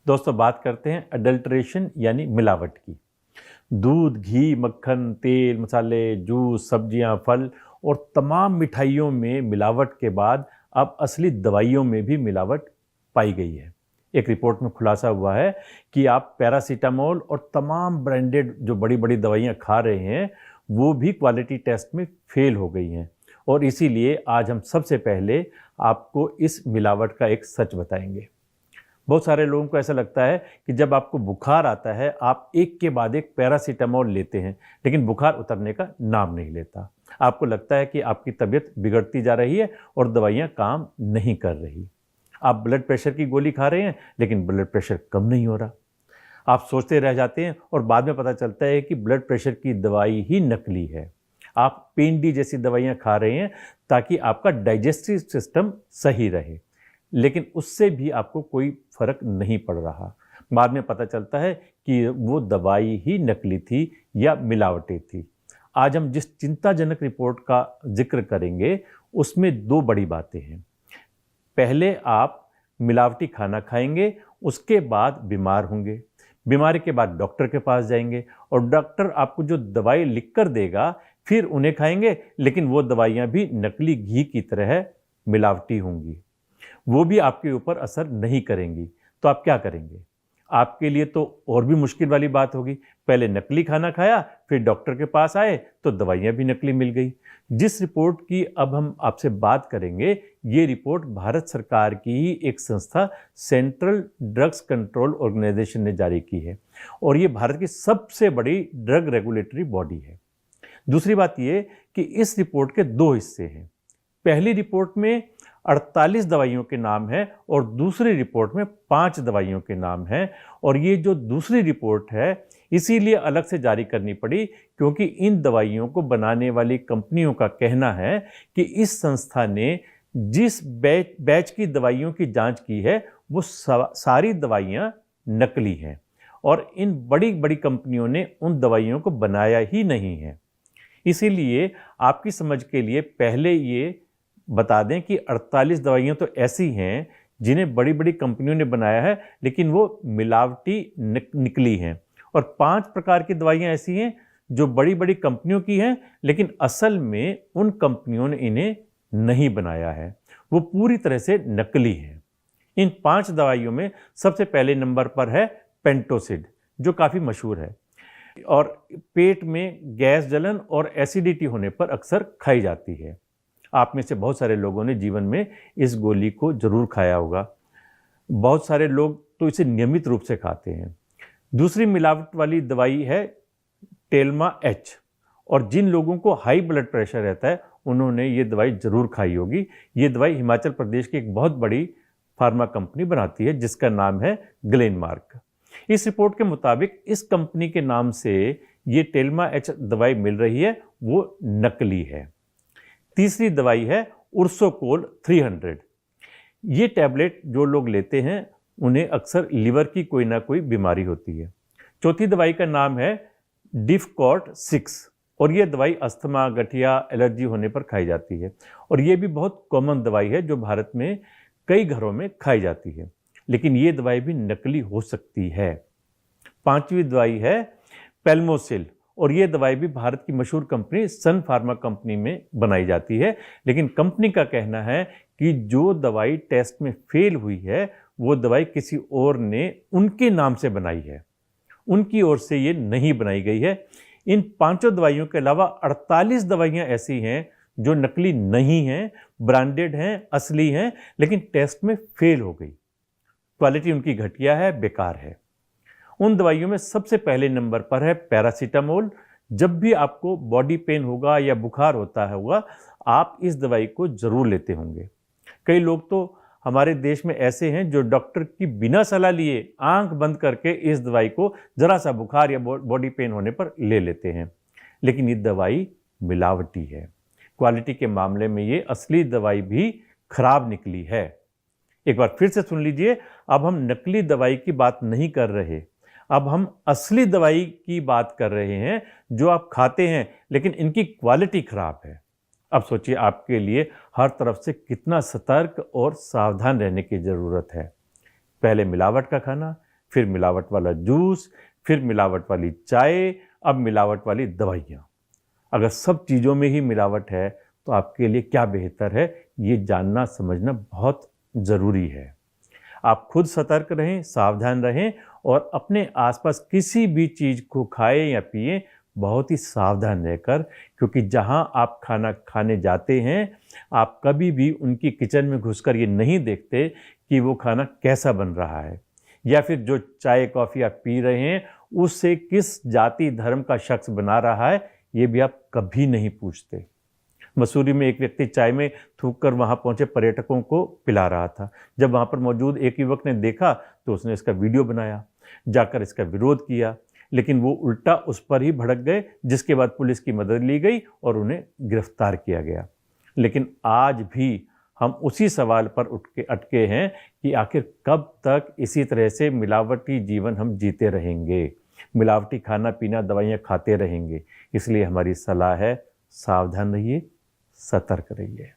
दोस्तों बात करते हैं अडल्ट्रेशन यानी मिलावट की। दूध, घी, मक्खन, तेल, मसाले, जूस, सब्जियां, फल और तमाम मिठाइयों में मिलावट के बाद अब असली दवाइयों में भी मिलावट पाई गई है। एक रिपोर्ट में खुलासा हुआ है कि आप पैरासीटामोल और तमाम ब्रांडेड जो बड़ी बड़ी दवाइयां खा रहे हैं वो भी क्वालिटी टेस्ट में फेल हो गई हैं। और इसीलिए आज हम सबसे पहले आपको इस मिलावट का एक सच बताएंगे। बहुत सारे लोगों को ऐसा लगता है कि जब आपको बुखार आता है आप एक के बाद एक पैरासीटामोल लेते हैं, लेकिन बुखार उतरने का नाम नहीं लेता। आपको लगता है कि आपकी तबीयत बिगड़ती जा रही है और दवाइयाँ काम नहीं कर रही। आप ब्लड प्रेशर की गोली खा रहे हैं लेकिन ब्लड प्रेशर कम नहीं हो रहा। आप सोचते रह जाते हैं और बाद में पता चलता है कि ब्लड प्रेशर की दवाई ही नकली है। आप पेन डी जैसी दवाइयाँ खा रहे हैं ताकि आपका डाइजेस्टिव सिस्टम सही रहे, लेकिन उससे भी आपको कोई फर्क नहीं पड़ रहा। बाद में पता चलता है कि वो दवाई ही नकली थी या मिलावटी थी। आज हम जिस चिंताजनक रिपोर्ट का जिक्र करेंगे उसमें दो बड़ी बातें हैं। पहले आप मिलावटी खाना खाएंगे, उसके बाद बीमार होंगे। बीमारी के बाद डॉक्टर के पास जाएंगे और डॉक्टर आपको जो दवाई लिख कर देगा फिर उन्हें खाएंगे, लेकिन वो दवाइयाँ भी नकली घी की तरह मिलावटी होंगी। वो भी आपके ऊपर असर नहीं करेंगी। तो आप क्या करेंगे? आपके लिए तो और भी मुश्किल वाली बात होगी। पहले नकली खाना खाया, फिर डॉक्टर के पास आए तो दवाइयाँ भी नकली मिल गई। जिस रिपोर्ट की अब हम आपसे बात करेंगे, ये रिपोर्ट भारत सरकार की ही एक संस्था सेंट्रल ड्रग्स कंट्रोल ऑर्गेनाइजेशन ने जारी की है और ये भारत की सबसे बड़ी ड्रग रेगुलेटरी बॉडी है। दूसरी बात ये कि इस रिपोर्ट के दो हिस्से हैं। पहली रिपोर्ट में 48 दवाइयों के नाम है और दूसरी रिपोर्ट में 5 दवाइयों के नाम है। और ये जो दूसरी रिपोर्ट है इसीलिए अलग से जारी करनी पड़ी क्योंकि इन दवाइयों को बनाने वाली कंपनियों का कहना है कि इस संस्था ने जिस बैच की दवाइयों की जांच की है वो सारी दवाइयां नकली हैं और इन बड़ी बड़ी कंपनियों ने उन दवाइयों को बनाया ही नहीं है। इसीलिए आपकी समझ के लिए पहले ये बता दें कि 48 दवाइयां तो ऐसी हैं जिन्हें बड़ी बड़ी कंपनियों ने बनाया है लेकिन वो मिलावटी निकली हैं, और 5 प्रकार की दवाइयां ऐसी हैं जो बड़ी बड़ी कंपनियों की हैं लेकिन असल में उन कंपनियों ने इन्हें नहीं बनाया है, वो पूरी तरह से नकली हैं। इन 5 दवाइयों में सबसे पहले नंबर पर है पेंटोसिड, जो काफ़ी मशहूर है और पेट में गैस जलन और एसिडिटी होने पर अक्सर खाई जाती है। आप में से बहुत सारे लोगों ने जीवन में इस गोली को जरूर खाया होगा। बहुत सारे लोग तो इसे नियमित रूप से खाते हैं। दूसरी मिलावट वाली दवाई है टेल्मा एच, और जिन लोगों को हाई ब्लड प्रेशर रहता है उन्होंने ये दवाई जरूर खाई होगी। ये दवाई हिमाचल प्रदेश की एक बहुत बड़ी फार्मा कंपनी बनाती है जिसका नाम है ग्लेनमार्क। इस रिपोर्ट के मुताबिक इस कंपनी के नाम से ये टेल्मा एच दवाई मिल रही है वो नकली है। तीसरी दवाई है उर्सोकोल 300। ये टैबलेट जो लोग लेते हैं उन्हें अक्सर लीवर की कोई ना कोई बीमारी होती है। चौथी दवाई का नाम है डिफकॉर्ट 6 और ये दवाई अस्थमा, गठिया, एलर्जी होने पर खाई जाती है और ये भी बहुत कॉमन दवाई है जो भारत में कई घरों में खाई जाती है, लेकिन ये दवाई भी नकली हो सकती है। पांचवी दवाई है पेल्मोसिल और ये दवाई भी भारत की मशहूर कंपनी सन फार्मा कंपनी में बनाई जाती है, लेकिन कंपनी का कहना है कि जो दवाई टेस्ट में फेल हुई है वो दवाई किसी और ने उनके नाम से बनाई है, उनकी ओर से ये नहीं बनाई गई है। इन 5 दवाइयों के अलावा 48 दवाइयां ऐसी हैं जो नकली नहीं हैं, ब्रांडेड हैं, असली हैं, लेकिन टेस्ट में फेल हो गई। क्वालिटी उनकी घटिया है, बेकार है। उन दवाइयों में सबसे पहले नंबर पर है पैरासीटामोल। जब भी आपको बॉडी पेन होगा या बुखार होता होगा आप इस दवाई को जरूर लेते होंगे। कई लोग तो हमारे देश में ऐसे हैं जो डॉक्टर की बिना सलाह लिए आंख बंद करके इस दवाई को जरा सा बुखार या बॉडी पेन होने पर ले लेते हैं, लेकिन ये दवाई मिलावटी है। क्वालिटी के मामले में ये असली दवाई भी खराब निकली है। एक बार फिर से सुन लीजिए, अब हम नकली दवाई की बात नहीं कर रहे, अब हम असली दवाई की बात कर रहे हैं जो आप खाते हैं लेकिन इनकी क्वालिटी खराब है। अब सोचिए आपके लिए हर तरफ से कितना सतर्क और सावधान रहने की ज़रूरत है। पहले मिलावट का खाना, फिर मिलावट वाला जूस, फिर मिलावट वाली चाय, अब मिलावट वाली दवाइयाँ। अगर सब चीज़ों में ही मिलावट है तो आपके लिए क्या बेहतर है, ये जानना समझना बहुत ज़रूरी है। आप खुद सतर्क रहें, सावधान रहें और अपने आसपास किसी भी चीज़ को खाएं या पिएं बहुत ही सावधान रहकर, क्योंकि जहां आप खाना खाने जाते हैं आप कभी भी उनकी किचन में घुसकर ये नहीं देखते कि वो खाना कैसा बन रहा है, या फिर जो चाय कॉफ़ी आप पी रहे हैं उससे किस जाति धर्म का शख्स बना रहा है, ये भी आप कभी नहीं पूछते। मसूरी में एक व्यक्ति चाय में थूक कर वहां पहुंचे पर्यटकों को पिला रहा था। जब वहां पर मौजूद एक युवक ने देखा तो उसने इसका वीडियो बनाया, जाकर इसका विरोध किया, लेकिन वो उल्टा उस पर ही भड़क गए, जिसके बाद पुलिस की मदद ली गई और उन्हें गिरफ्तार किया गया। लेकिन आज भी हम उसी सवाल पर अटके हैं कि आखिर कब तक इसी तरह से मिलावटी जीवन हम जीते रहेंगे, मिलावटी खाना पीना दवाइयाँ खाते रहेंगे। इसलिए हमारी सलाह है, सावधान रहिए, सतर्क रहिए।